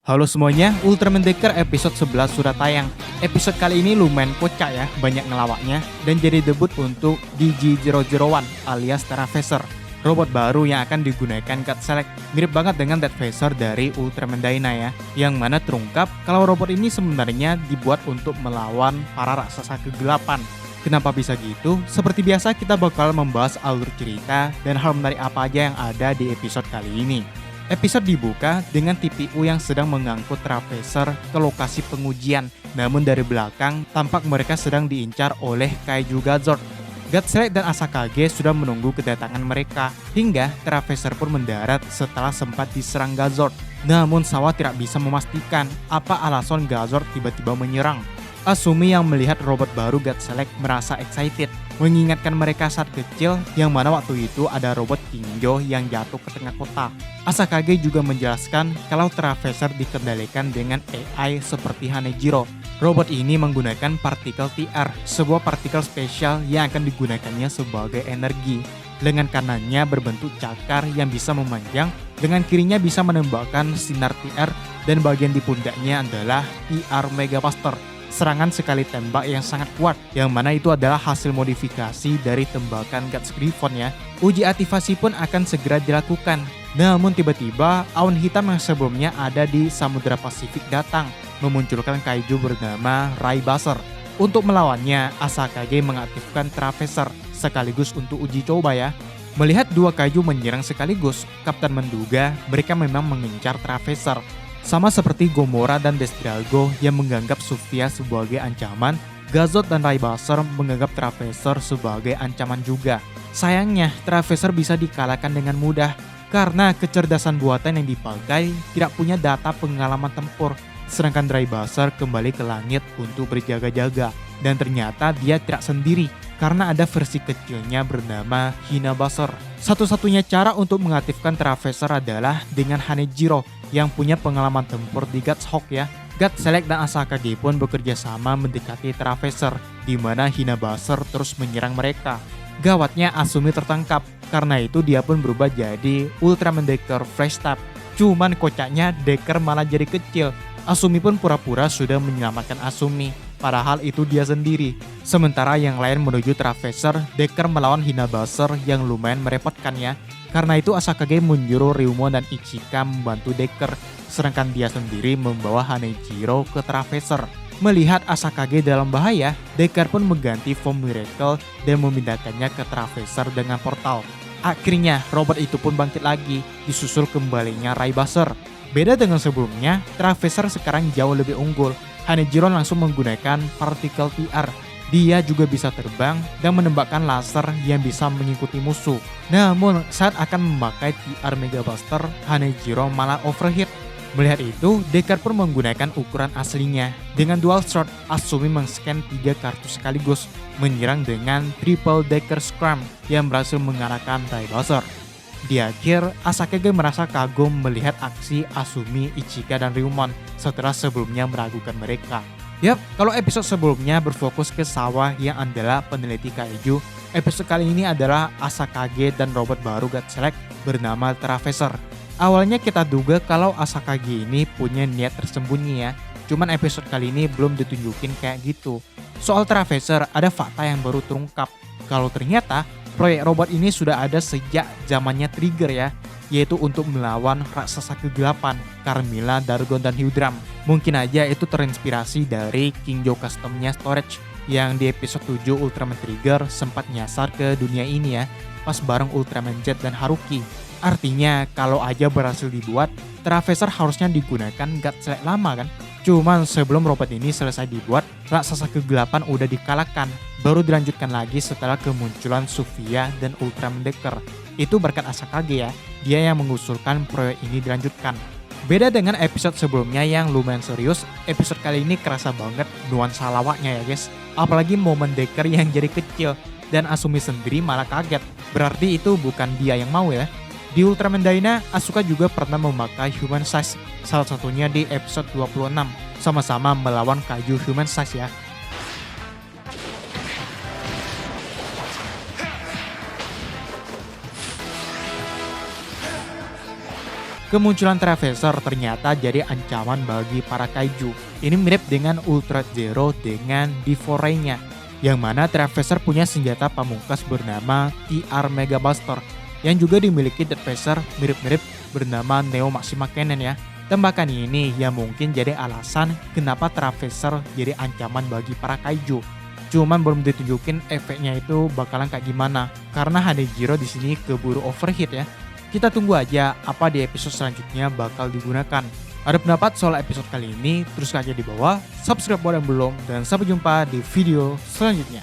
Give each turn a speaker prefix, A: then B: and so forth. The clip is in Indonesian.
A: Halo semuanya, Ultraman Decker episode 11 sudah tayang. Episode kali ini lumayan kocak ya, banyak ngelawaknya, dan jadi debut untuk DG001 alias Terraphaser, robot baru yang akan digunakan God Select. Mirip banget dengan Deathphaser dari Ultraman Dyna ya, yang mana terungkap kalau robot ini sebenarnya dibuat untuk melawan para raksasa kegelapan. Kenapa bisa gitu? Seperti biasa kita bakal membahas alur cerita dan hal menarik apa aja yang ada di episode kali ini. Episode dibuka dengan TPU yang sedang mengangkut Terraphaser ke lokasi pengujian. Namun dari belakang, tampak mereka sedang diincar oleh Kaiju Gazord. God Select dan Asakage sudah menunggu kedatangan mereka, hingga Terraphaser pun mendarat setelah sempat diserang Gazord. Namun Sawa tidak bisa memastikan apa alasan Gazord tiba-tiba menyerang. Asumi yang melihat robot baru God Select merasa excited, mengingatkan mereka saat kecil yang mana waktu itu ada robot Kinjo yang jatuh ke tengah kota. Asakage juga menjelaskan kalau Terraphaser dikendalikan dengan AI seperti Hanejiro. Robot ini menggunakan partikel TR, sebuah partikel spesial yang akan digunakannya sebagai energi. Lengan kanannya berbentuk cakar yang bisa memanjang, dengan kirinya bisa menembakkan sinar TR, dan bagian di pundaknya adalah TR Megabuster. Serangan sekali tembak yang sangat kuat, yang mana itu adalah hasil modifikasi dari tembakan Guts Griffon ya. Uji aktivasi pun akan segera dilakukan. Namun tiba-tiba awan hitam yang sebelumnya ada di Samudra Pasifik datang, memunculkan kaiju bernama Raybuster. Untuk melawannya, Asakage mengaktifkan Terraphaser sekaligus untuk uji coba ya. Melihat dua kaiju menyerang sekaligus, Kapten menduga mereka memang mengincar Terraphaser. Sama seperti Gomora dan Destinago yang menganggap Sofia sebagai ancaman, Gazord dan Raybuster menganggap Terraphaser sebagai ancaman juga. Sayangnya, Terraphaser bisa dikalahkan dengan mudah karena kecerdasan buatan yang dipakai tidak punya data pengalaman tempur. Sedangkan Raybuster kembali ke langit untuk berjaga-jaga. Dan ternyata dia tidak sendiri karena ada versi kecilnya bernama Hinabuster. Satu-satunya cara untuk mengaktifkan Terraphaser adalah dengan Hanejiro yang punya pengalaman tempur di Guts Hawk ya. God Select dan Asakage pun bekerja sama mendekati Terraphaser, di mana Hinabuster terus menyerang mereka. Gawatnya Asumi tertangkap, karena itu dia pun berubah jadi Ultraman Decker Fresh Type. Cuman kocaknya Decker malah jadi kecil. Asumi pun pura-pura sudah menyelamatkan Asumi, padahal itu dia sendiri. Sementara yang lain menuju Terraphaser, Decker melawan Hinabuster yang lumayan merepotkan ya. Karena itu Asakage menyuruh Ryumon dan Ichika membantu Decker, sedangkan dia sendiri membawa Hanejiro ke Terraphaser. Melihat Asakage dalam bahaya, Decker pun mengganti form Miracle dan memindahkannya ke Terraphaser dengan portal. Akhirnya robot itu pun bangkit lagi, disusul kembalinya Raybuster. Beda dengan sebelumnya, Terraphaser sekarang jauh lebih unggul. Hanejiro langsung menggunakan partikel TR. Dia juga bisa terbang dan menembakkan laser yang bisa mengikuti musuh. Namun saat akan memakai TR Megabuster, Hanejiro malah overheat. Melihat itu, Decker pun menggunakan ukuran aslinya. Dengan dual shot, Asumi meng-scan 3 kartu sekaligus, menyerang dengan triple Decker Scrum yang berhasil mengalahkan Raybuster. Di akhir, Asakage merasa kagum melihat aksi Asumi, Ichika, dan Ryumon setelah sebelumnya meragukan mereka. Yap, kalau episode sebelumnya berfokus ke Sawa yang adalah peneliti kaiju, episode kali ini adalah Asakage dan robot baru God Select bernama Terraphaser. Awalnya kita duga kalau Asakage ini punya niat tersembunyi ya, cuman episode kali ini belum ditunjukin kayak gitu. Soal Terraphaser, ada fakta yang baru terungkap, kalau ternyata proyek robot ini sudah ada sejak zamannya Trigger ya, yaitu untuk melawan raksasa kegelapan, Carmilla, Dargon, dan Hydram. Mungkin aja itu terinspirasi dari Kinjo customnya Storage, yang di episode 7 Ultraman Trigger sempat nyasar ke dunia ini ya, pas bareng Ultraman Jet dan Haruki. Artinya kalau aja berhasil dibuat, Terraphaser harusnya digunakan God Select lama kan? Cuman sebelum robot ini selesai dibuat, raksasa kegelapan udah dikalahkan. Baru dilanjutkan lagi setelah kemunculan Sofia dan Ultraman Decker. Itu berkat Asakage ya, dia yang mengusulkan proyek ini dilanjutkan. Beda dengan episode sebelumnya yang lumayan serius, episode kali ini kerasa banget nuansa lawaknya ya guys. Apalagi momen Decker yang jadi kecil, dan Asumi sendiri malah kaget. Berarti itu bukan dia yang mau ya. Di Ultraman Dyna, Asuka juga pernah memakai Human Size, salah satunya di episode 26, sama-sama melawan kaiju Human Size ya. Kemunculan Traveser ternyata jadi ancaman bagi para kaiju. Ini mirip dengan Ultra Zero dengan D4-nya, yang mana Traveser punya senjata pamungkas bernama TR Mega Buster, yang juga dimiliki Deathwatcher mirip-mirip bernama Neo Maxima Cannon ya. Tembakan ini yang mungkin jadi alasan kenapa Traveser jadi ancaman bagi para kaiju. Cuman belum ditunjukin efeknya itu bakalan kayak gimana, karena Hanejiro di sini keburu overheat ya. Kita tunggu aja apa di episode selanjutnya bakal digunakan. Ada pendapat soal episode kali ini? Terus aja di bawah, subscribe buat yang belum, dan sampai jumpa di video selanjutnya.